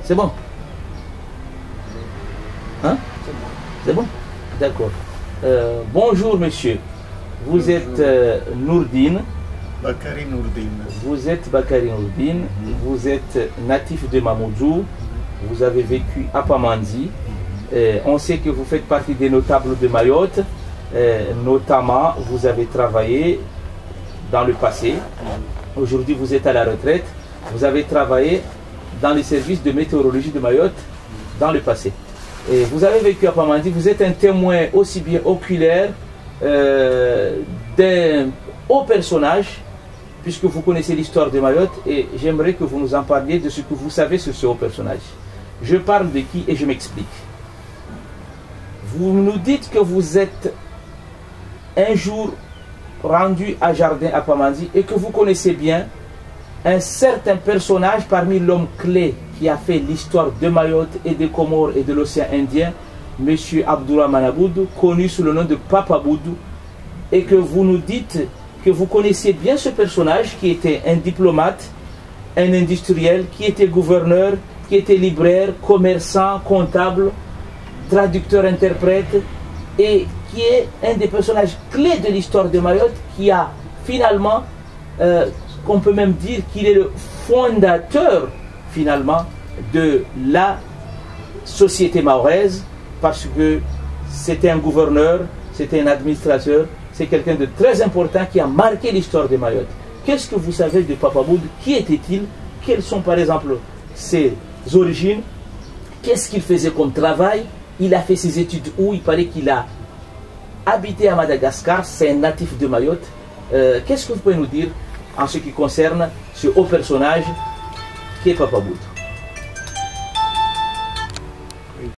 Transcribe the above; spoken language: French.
C'est bon? Hein? C'est bon? D'accord. Bonjour monsieur. Vous êtes Nourdine. Bakary Nourdine. Vous êtes Bakary Nourdine. Vous êtes natif de Mamoudzou. Vous avez vécu à Pamandzi. On sait que vous faites partie des notables de Mayotte. Notamment, vous avez travaillé dans le passé. Aujourd'hui, vous êtes à la retraite. Vous avez travaillé dans les services de météorologie de Mayotte dans le passé. Et vous avez vécu à Pamandzi. Vous êtes un témoin aussi bien oculaire d'un haut personnage, puisque vous connaissez l'histoire de Mayotte, et j'aimerais que vous nous en parliez de ce que vous savez sur ce haut personnage. Je parle de qui et je m'explique. Vous nous dites que vous êtes un jour rendu à Jardin à Pamandzi et que vous connaissez bien un certain personnage parmi l'homme clé qui a fait l'histoire de Mayotte et des Comores et de l'océan Indien, M. Abdourahmane Aboudou, connu sous le nom de Papa Aboudou, et que vous nous dites que vous connaissez bien ce personnage qui était un diplomate, un industriel, qui était gouverneur, qui était libraire, commerçant, comptable, traducteur-interprète, et qui est un des personnages clés de l'histoire de Mayotte, qui a finalement, qu'on peut même dire qu'il est le fondateur finalement de la société mahoraise, parce que c'était un gouverneur, c'était un administrateur, c'est quelqu'un de très important qui a marqué l'histoire de Mayotte. Qu'est-ce que vous savez de Papa Aboudou? Qui était-il? Quelles sont par exemple ses origines? Qu'est-ce qu'il faisait comme travail? Il a fait ses études où? Il paraît qu'il a habité à Madagascar, c'est un natif de Mayotte. Qu'est-ce que vous pouvez nous dire en ce qui concerne ce haut personnage qui est Papa Aboudou?